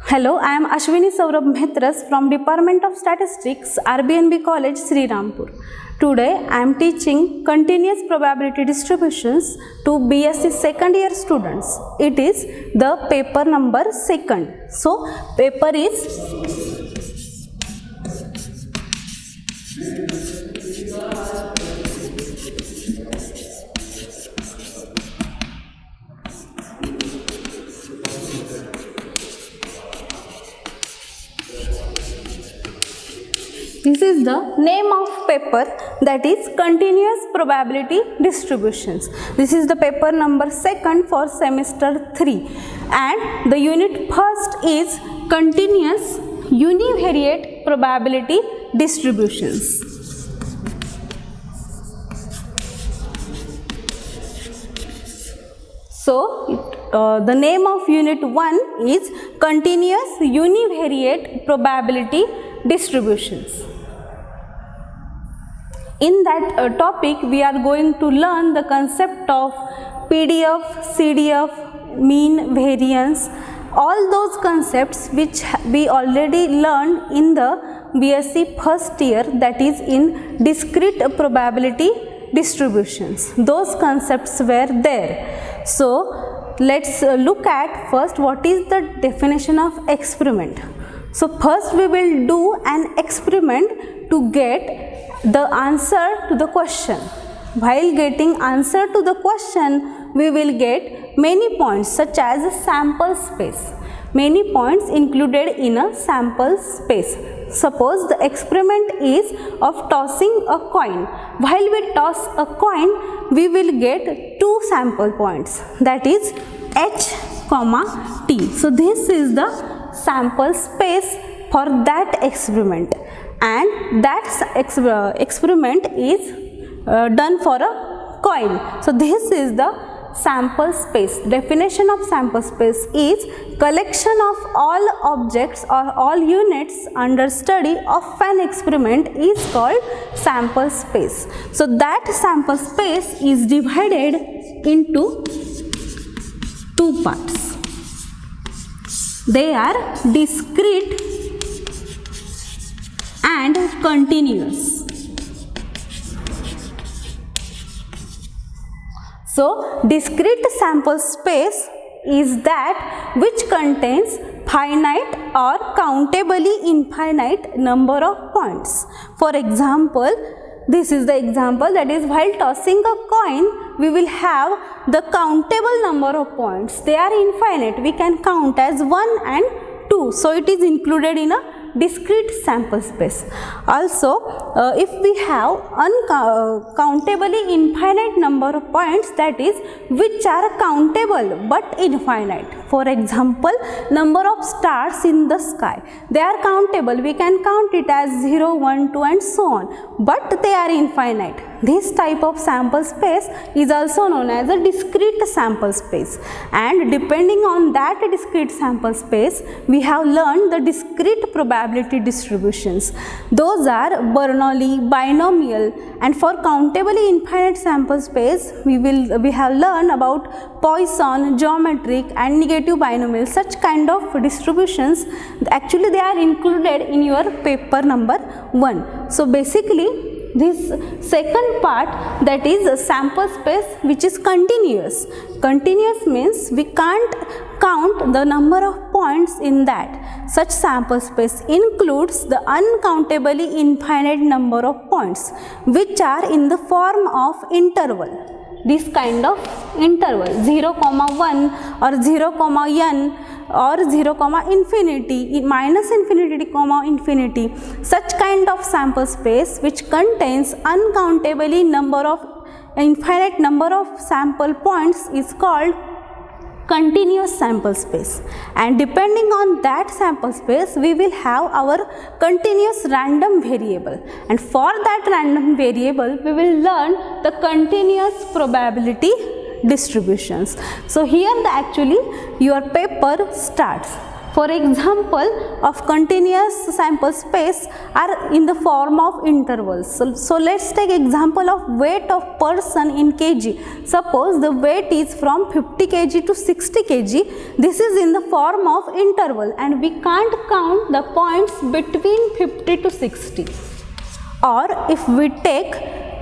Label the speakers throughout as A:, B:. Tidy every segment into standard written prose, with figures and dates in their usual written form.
A: Hello, I am Ashwini Saurabh Mehtras from Department of Statistics, RBNB College, Sri Rampur. Today, I am teaching continuous probability distributions to BSc second year students. It is the paper number 2nd. So, paper is this is the name of paper, that is continuous probability distributions. This is the paper number 2nd for semester 3 and the unit first is continuous univariate probability distributions. So, the name of unit 1 is continuous univariate probability distributions. In that topic, we are going to learn the concept of PDF, CDF, mean, variance, all those concepts which we already learned in the BSc first year, that is in discrete probability distributions. Those concepts were there. So, let's look at first what is the definition of experiment. So, first we will do an experiment to get the answer to the question. While getting answer to the question, we will get many points such as a sample space. Many points included in a sample space. Suppose the experiment is of tossing a coin. While we toss a coin, we will get 2 sample points, that is H, T. So, this is the sample space for that experiment, and that experiment is done for a coin. So, this is the sample space. Definition of sample space is collection of all objects or all units under study of an experiment is called sample space. So, that sample space is divided into 2 parts. They are discrete and continuous. So, discrete sample space is that which contains finite or countably infinite number of points. For example, this is the example, that is while tossing a coin, we will have the countable number of points. They are infinite. We can count as 1 and 2. So, it is included in a discrete sample space. Also, if we have uncountably infinite number of points, that is which are countable but infinite. For example, number of stars in the sky, they are countable. We can count it as 0, 1, 2 and so on, but they are infinite. This type of sample space is also known as a discrete sample space, and depending on that discrete sample space, we have learned the discrete probability distributions. Those are Bernoulli, binomial, and for countably infinite sample space, we have learned about Poisson, geometric and negative binomial. Such kind of distributions, actually they are included in your paper number 1. So, basically this second part, that is a sample space which is continuous. Continuous means we can't count the number of points in that. Such sample space includes the uncountably infinite number of points which are in the form of interval. This kind of interval 0, 1 or 0, n or 0, infinity, minus infinity, infinity. Such kind of sample space which contains uncountably infinite number of sample points is called continuous sample space, and depending on that sample space, we will have our continuous random variable, and for that random variable we will learn the continuous probability distributions. So, here actually your paper starts. For example of continuous sample space are in the form of intervals. So let's take example of weight of person in kg. Suppose the weight is from 50 kg to 60 kg. This is in the form of interval and we can't count the points between 50 to 60. Or if we take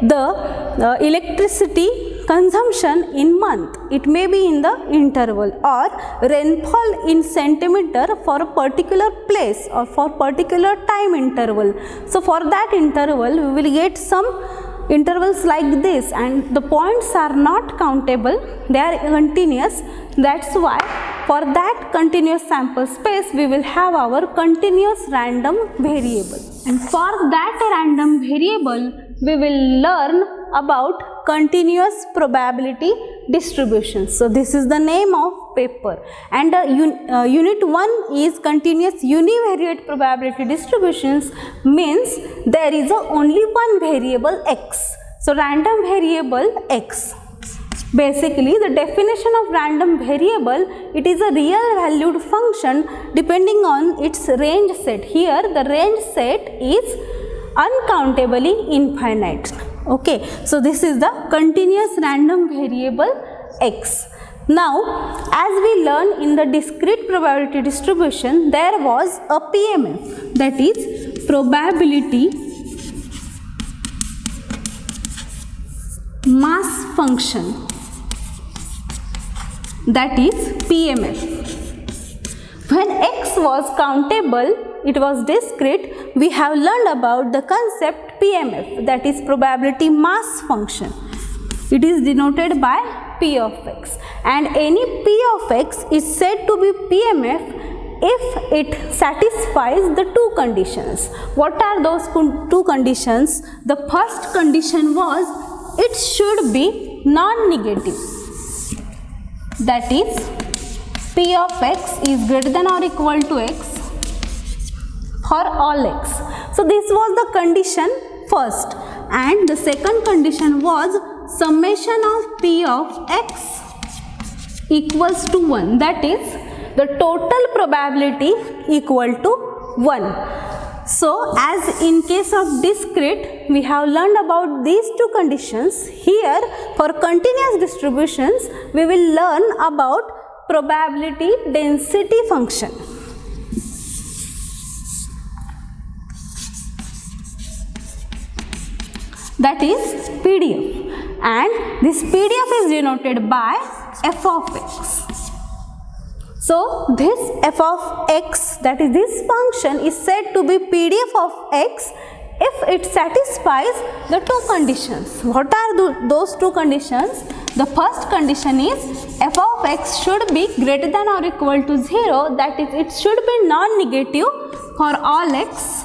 A: the electricity consumption in month, it may be in the interval, or rainfall in centimeter for a particular place or for particular time interval. So for that interval we will get some intervals like this, and the points are not countable, they are continuous. That's why for that continuous sample space we will have our continuous random variable, and for that random variable we will learn about continuous probability distribution. So this is the name of paper, and unit 1 is continuous univariate probability distributions, means there is only one variable x. So random variable x. Basically the definition of random variable, it is a real valued function depending on its range set. Here the range set is uncountably infinite. Okay, so this is the continuous random variable x. Now as we learn in the discrete probability distribution, there was a PMF, that is probability mass function, that is PMF. When x was countable, it was discrete, we have learned about the concept PMF, that is probability mass function. It is denoted by P of x, and any P of x is said to be PMF if it satisfies the two conditions. What are those two conditions? The first condition was it should be non-negative, that is P of x is greater than or equal to x for all x. So this was the condition first, and the second condition was summation of P of x equals to 1, that is the total probability equal to 1. So as in case of discrete we have learned about these two conditions. Here for continuous distributions we will learn about probability density function. That is PDF, and this PDF is denoted by f of x. So this f of x, that is this function, is said to be PDF of x if it satisfies the two conditions. What are those two conditions? The first condition is f of x should be greater than or equal to 0, that is it should be non-negative for all x.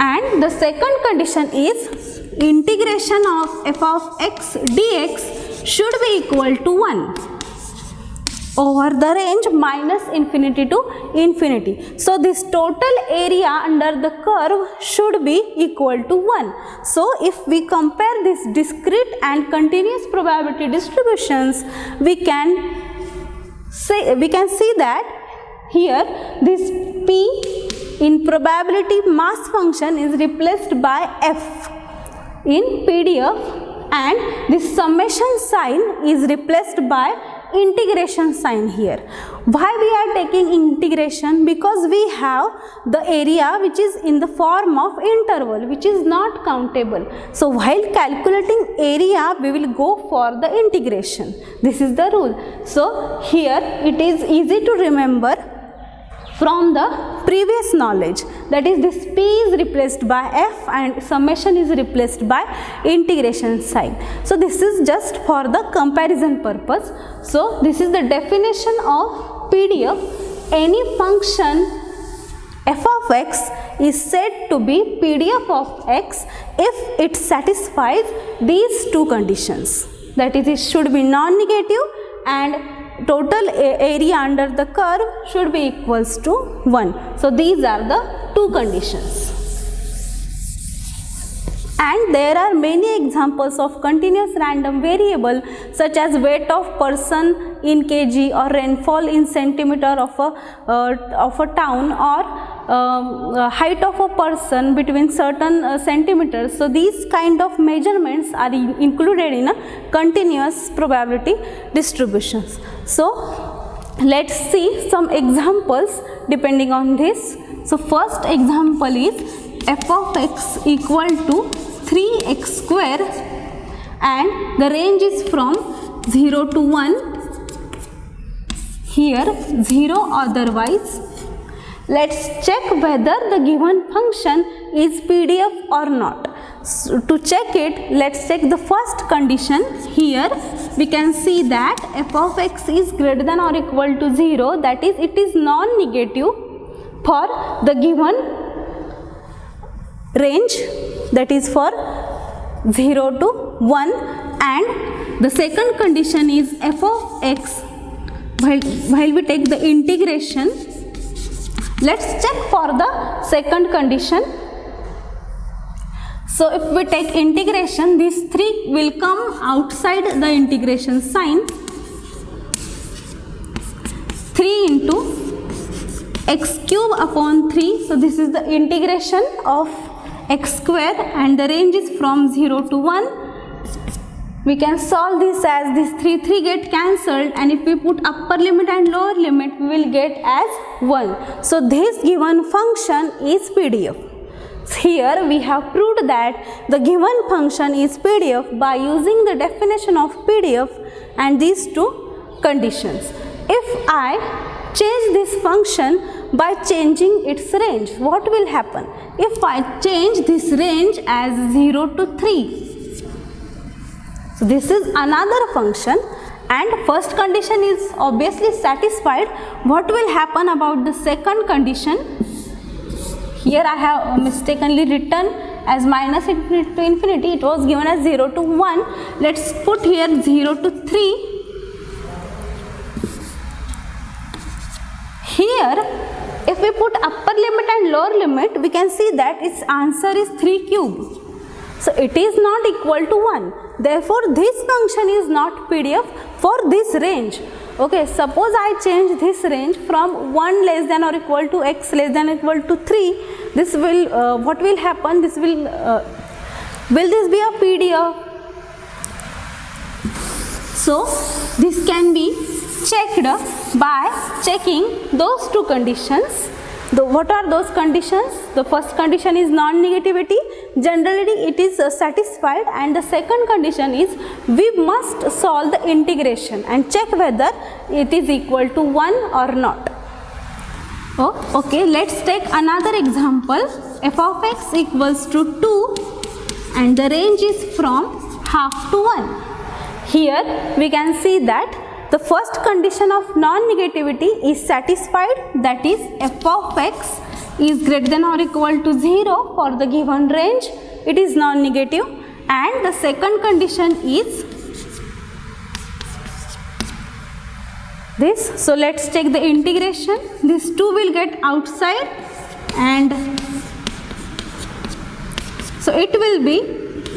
A: And the second condition is integration of f of x dx should be equal to 1 over the range minus infinity to infinity. So this total area under the curve should be equal to 1. So if we compare this discrete and continuous probability distributions, we can see that here this P in probability mass function is replaced by f in PDF, and this summation sign is replaced by integration sign here. Why we are taking integration? Because we have the area which is in the form of interval, which is not countable. So while calculating area we will go for the integration. This is the rule. So here it is easy to remember from the previous knowledge, that is this P is replaced by f and summation is replaced by integration sign. So this is just for the comparison purpose. So this is the definition of PDF. Any function f of x is said to be PDF of x if it satisfies these two conditions, that is it should be non-negative and total area under the curve should be equals to 1. So these are the two conditions. And there are many examples of continuous random variable such as weight of person in kg or rainfall in centimeter of a town or height of a person between certain centimeters. So these kind of measurements are included in a continuous probability distributions. So let's see some examples depending on this. So first example is f of x equal to 3x square and the range is from 0 to 1, here 0 otherwise. Let's check whether the given function is PDF or not. So to check it, let's check the first condition. Here we can see that f of x is greater than or equal to 0, that is it is non-negative for the given range, that is for 0 to 1, and the second condition is f of x, while we take the integration, let's check for the second condition. So if we take integration, these 3 will come outside the integration sign. 3 into x cube upon 3, so this is the integration of x square and the range is from 0 to 1. We can solve this as this 3 get cancelled, and if we put upper limit and lower limit, we will get as 1. So this given function is PDF. Here we have proved that the given function is PDF by using the definition of PDF and these 2 conditions. If I change this function by changing its range, what will happen? If I change this range as 0 to 3, so this is another function and first condition is obviously satisfied. What will happen about the second condition? Here I have mistakenly written as minus infinity to infinity, it was given as 0 to 1. Let's put here 0 to 3. Here if we put upper limit and lower limit, we can see that its answer is 3 cube. So it is not equal to 1. Therefore this function is not PDF for this range. Okay, suppose I change this range from 1 less than or equal to x less than or equal to 3, this will, what will happen? This will this be a PDF? So this can be checked by checking those 2 conditions. What are those conditions? The first condition is non-negativity. Generally it is satisfied, and the second condition is we must solve the integration and check whether it is equal to 1 or not. Oh, okay, let's take another example. F of x equals to 2 and the range is from half to 1. Here we can see that the first condition of non-negativity is satisfied, that is f of x is greater than or equal to 0 for the given range, it is non-negative, and the second condition is this. So let's take the integration, this 2 will get outside and so it will be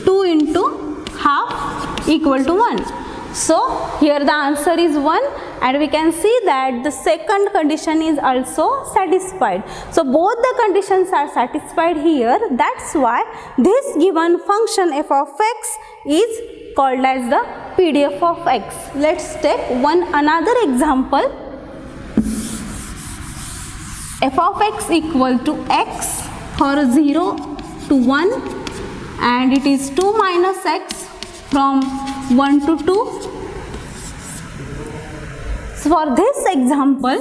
A: 2 into half equal to 1. So here the answer is 1, and we can see that the second condition is also satisfied. So both the conditions are satisfied here. That's why this given function f of x is called as the PDF of x. Let's take another example. F of x equal to x for 0 to 1 and it is 2 minus x from 1 to 2. So for this example,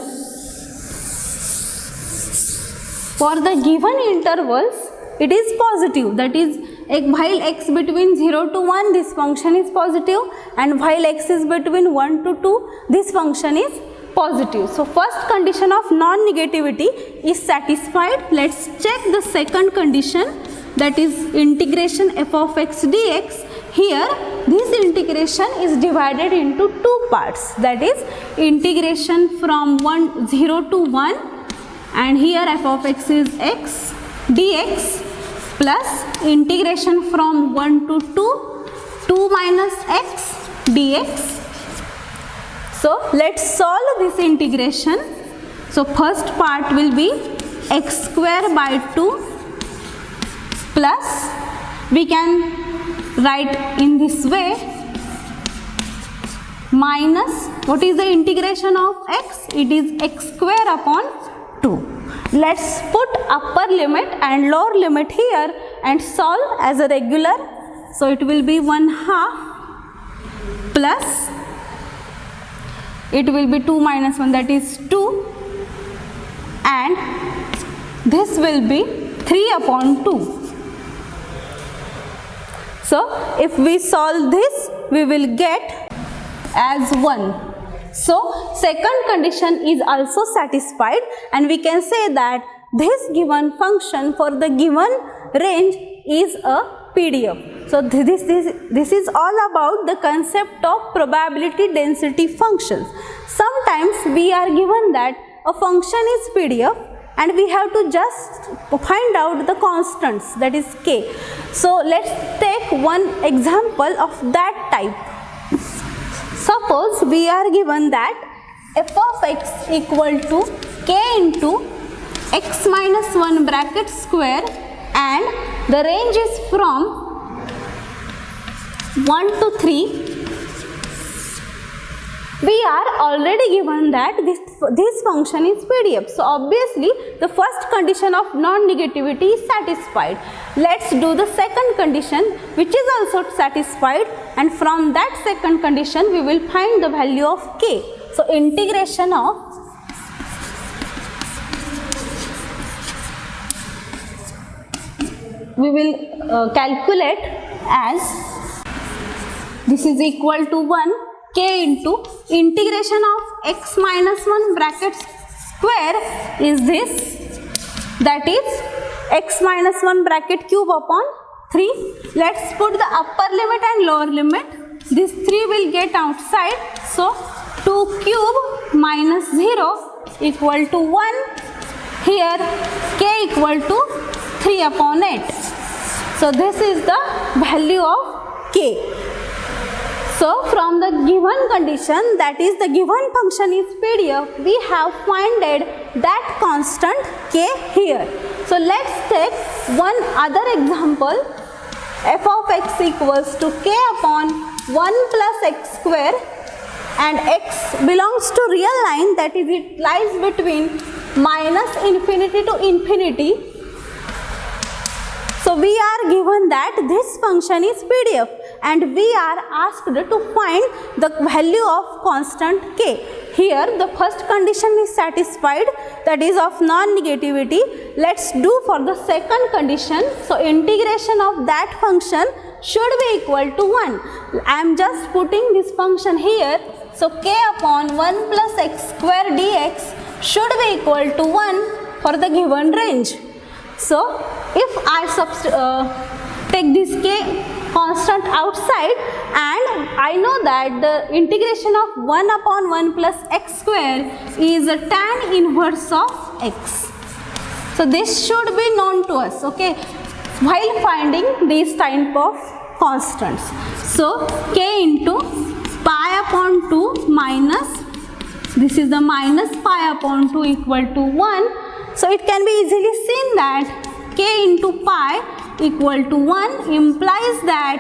A: for the given intervals, it is positive, that is while x between 0 to 1 this function is positive, and while x is between 1 to 2 this function is positive. So first condition of non-negativity is satisfied. Let's check the second condition, that is integration f of x dx. Here this integration is divided into 2 parts, that is integration from 0 to 1, and here f of x is x dx, plus integration from 1 to 2 minus x dx. So let's solve this integration. So first part will be x square by 2 plus, we can write in this way, minus, what is the integration of x? It is x square upon 2. Let's put upper limit and lower limit here and solve as a regular. So it will be 1/2 plus, it will be 2 minus 1, that is 2, and this will be 3/2. So if we solve this, we will get as 1. So second condition is also satisfied, and we can say that this given function for the given range is a PDF. So this is all about the concept of probability density functions. Sometimes we are given that a function is PDF and we have to just find out the constants, that is k. So let's take one example of that type. Suppose we are given that f of x equal to k into x minus 1 bracket square, and the range is from 1 to 3. We are already given that this function is PDF. So obviously the first condition of non-negativity is satisfied. Let's do the second condition, which is also satisfied, and from that second condition we will find the value of k. So integration of we will calculate as this is equal to 1 k into integration of x minus 1 bracket square is this, that is x minus 1 bracket cube upon 3. Let's put the upper limit and lower limit. This 3 will get outside. So 2 cube minus 0 equal to 1. Here k equal to 3/8. So this is the value of k. So from the given condition, that is the given function is PDF, we have found that constant k here. So let's take one other example. F of x equals to k upon 1 plus x square, and x belongs to real line, that is it lies between minus infinity to infinity. So we are given that this function is PDF and we are asked to find the value of constant k. Here the first condition is satisfied, that is of non-negativity. Let's do for the second condition. So integration of that function should be equal to 1. I am just putting this function here. So k upon 1 plus x square dx should be equal to 1 for the given range. So if I take this k constant outside, and I know that the integration of 1 upon 1 plus x square is a tan inverse of x. So this should be known to us, okay, while finding these type of constants. So k into pi upon 2 minus, this is the minus pi upon 2 equal to 1. So it can be easily seen that k into pi equal to 1 implies that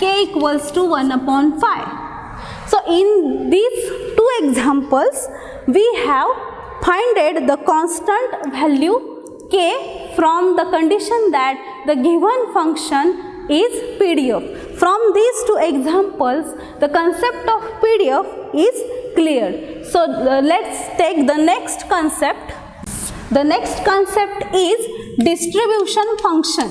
A: k equals to 1 upon pi. So in these two examples, we have found the constant value k from the condition that the given function is PDF. From these two examples, the concept of PDF is clear. So let's take the next concept. The next concept is distribution function.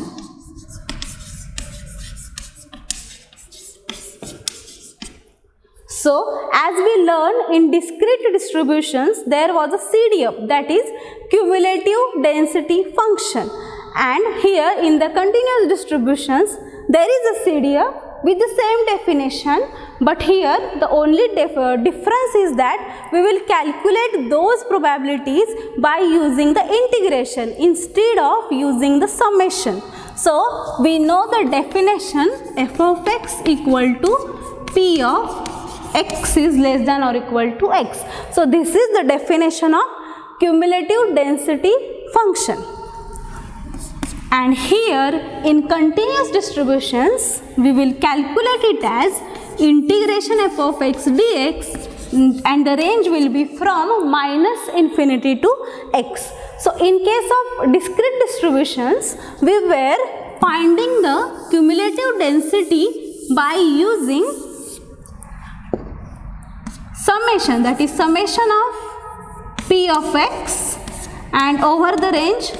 A: So as we learned in discrete distributions, there was a CDF, that is cumulative density function, and here in the continuous distributions there is a CDF, with the same definition, but here the only difference is that we will calculate those probabilities by using the integration instead of using the summation. So we know the definition, f of x equal to p of x is less than or equal to x. So this is the definition of cumulative density function. And here in continuous distributions we will calculate it as integration f of x dx, and the range will be from minus infinity to x. So in case of discrete distributions we were finding the cumulative density by using summation, that is summation of p of x and over the range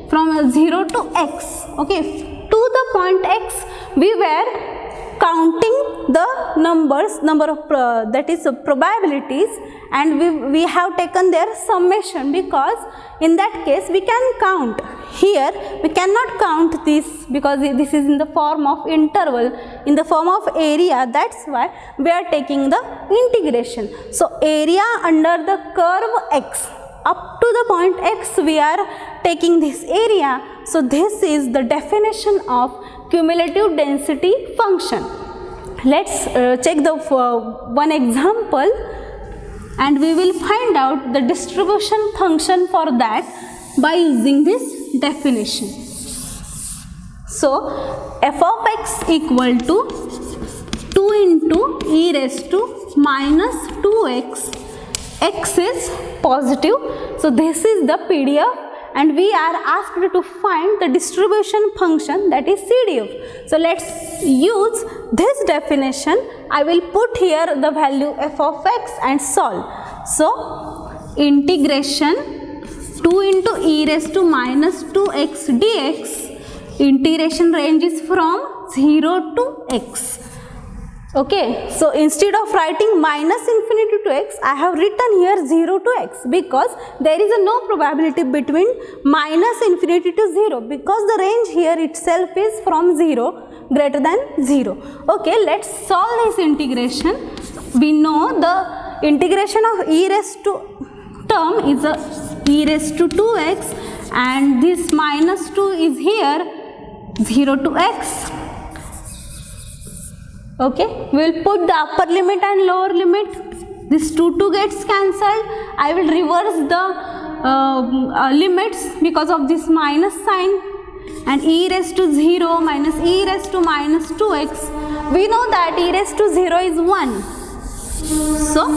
A: from 0 to x. Okay, to the point x we were counting the number of that is probabilities, and we have taken their summation, because in that case we can count. Here we cannot count this because this is in the form of interval, in the form of area. That's why we are taking the integration. So area under the curve x, up to the point x we are taking this area. So this is the definition of cumulative density function. Let's check the one example, and we will find out the distribution function for that by using this definition. So f of x equal to 2 into e raised to minus 2x. X is positive, so this is the PDF, and we are asked to find the distribution function, that is CDF. So let's use this definition. I will put here the value f of x and solve. So integration 2 into e raised to minus 2x dx, integration range is from 0 to x. Okay, so instead of writing minus infinity to x, I have written here 0 to x, because there is a no probability between minus infinity to 0, because the range here itself is from 0 greater than 0. Okay, let's solve this integration. We know the integration of e raised to term is e raised to 2x, and this minus 2 is here 0 to x. Okay, we will put the upper limit and lower limit. This 2 gets cancelled. I will reverse the limits because of this minus sign, and e raised to 0 minus e raised to minus 2x. We know that e raised to 0 is 1. So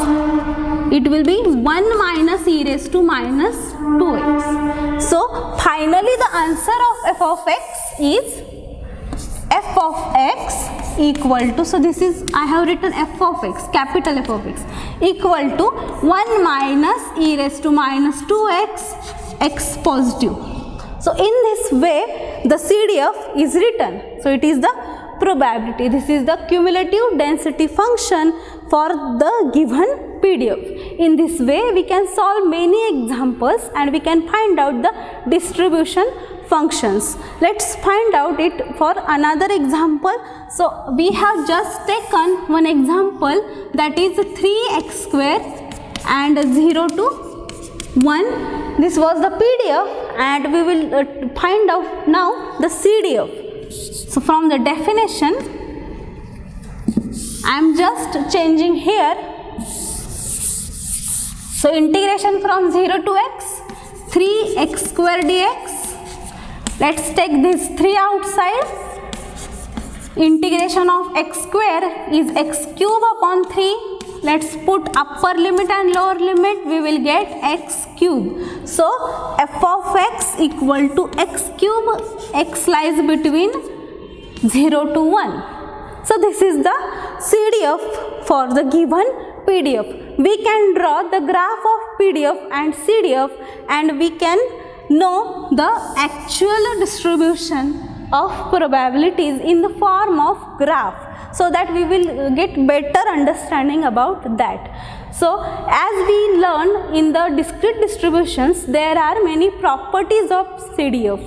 A: it will be 1 minus e raised to minus 2x. So finally the answer of f of x is f of x equal to, so this is, I have written f of x, capital F of x, equal to 1 minus e raised to minus 2x, x positive. So in this way the CDF is written. So it is the probability. This is the cumulative density function for the given PDF. In this way we can solve many examples and we can find out the distribution functions. Let's find out it for another example. So we have just taken one example, that is 3x square and 0 to 1. This was the PDF, and we will find out now the CDF. So from the definition I am just changing here. So integration from 0 to x, 3x square dx. Let's take this 3 outside. Integration of x square is x cube upon 3. Let's put upper limit and lower limit. We will get x cube. So f of x equal to x cube. X lies between 0 to 1. So this is the CDF for the given PDF. We can draw the graph of PDF and CDF, and we can know the actual distribution of probabilities in the form of graph, so that we will get better understanding about that. So as we learned in the discrete distributions, there are many properties of CDF.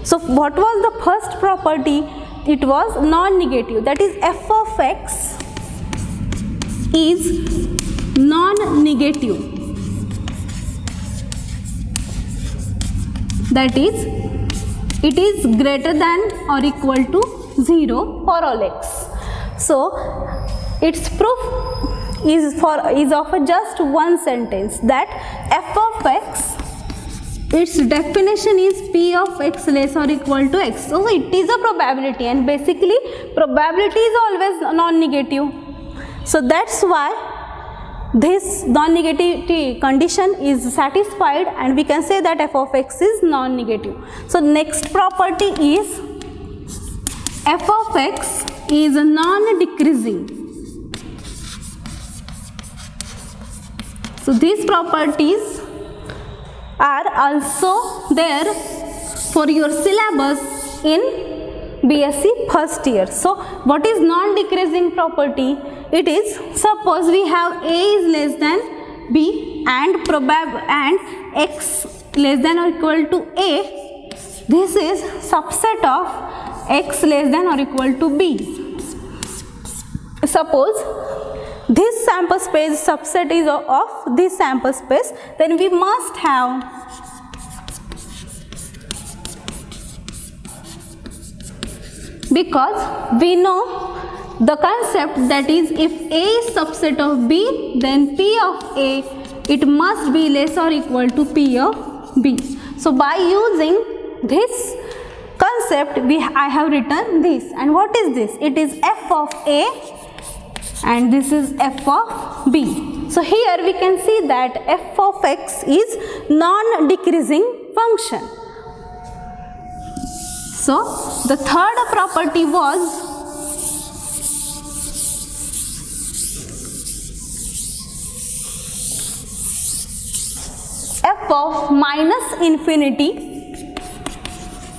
A: So what was the first property? it was non-negative, that is f of x is non-negative, that is it is greater than or equal to 0 for all x. So its proof is of just one sentence, that f of x, its definition is p of x less or equal to x. So it is a probability, and basically probability is always non-negative. So that's why this non-negativity condition is satisfied, and we can say that f of x is non-negative. So next property is f of x is non-decreasing. So these properties are also there for your syllabus in BSc first year. So what is non-decreasing property? It is, suppose we have a is less than b and x less than or equal to a. This is subset of x less than or equal to b. Suppose this sample space subset is of this sample space, then we must have because we know the concept, that is if a is subset of b, then p of a, it must be less or equal to p of b. So by using this concept I have written this, and what is this? It is f of a and this is f of b. So here we can see that f of x is non-decreasing function. So the third property was f of minus infinity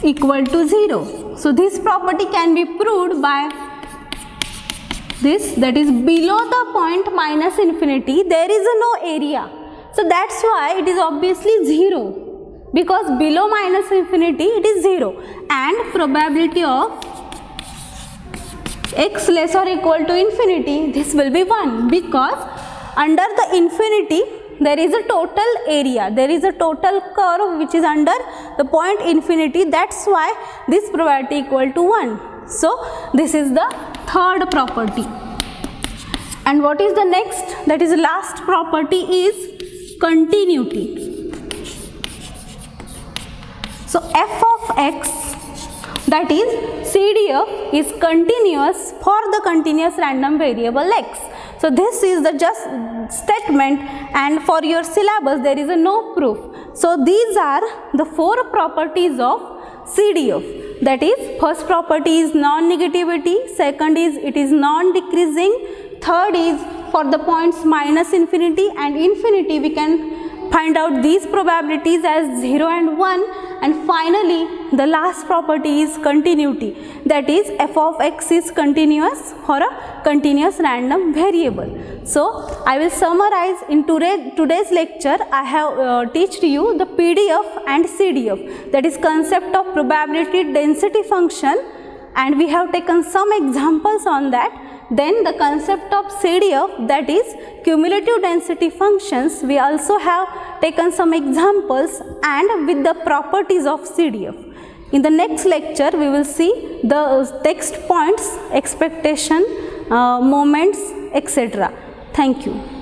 A: equal to 0. So this property can be proved by this, that is below the point minus infinity there is no area. So that's why it is obviously 0, because below minus infinity it is 0, and probability of x less or equal to infinity, this will be 1, because under the infinity there is a total area, there is a total curve which is under the point infinity, that's why this probability equal to 1. So this is the third property. And what is the next, that is last property, is continuity. So f of x, that is CDF, is continuous for the continuous random variable x. So this is the just statement, and for your syllabus there is a no proof. So these are the 4 properties of CDF. That is, first property is non-negativity, second is it is non-decreasing, third is for the points minus infinity and infinity we can find out these probabilities as 0 and 1, and finally the last property is continuity, that is f of x is continuous for a continuous random variable. So I will summarize in today's lecture. I have taught you the PDF and CDF, that is concept of probability density function, and we have taken some examples on that. Then the concept of CDF, that is cumulative density functions, we also have taken some examples and with the properties of CDF. In the next lecture we will see the text points, expectation, moments, etc. Thank you.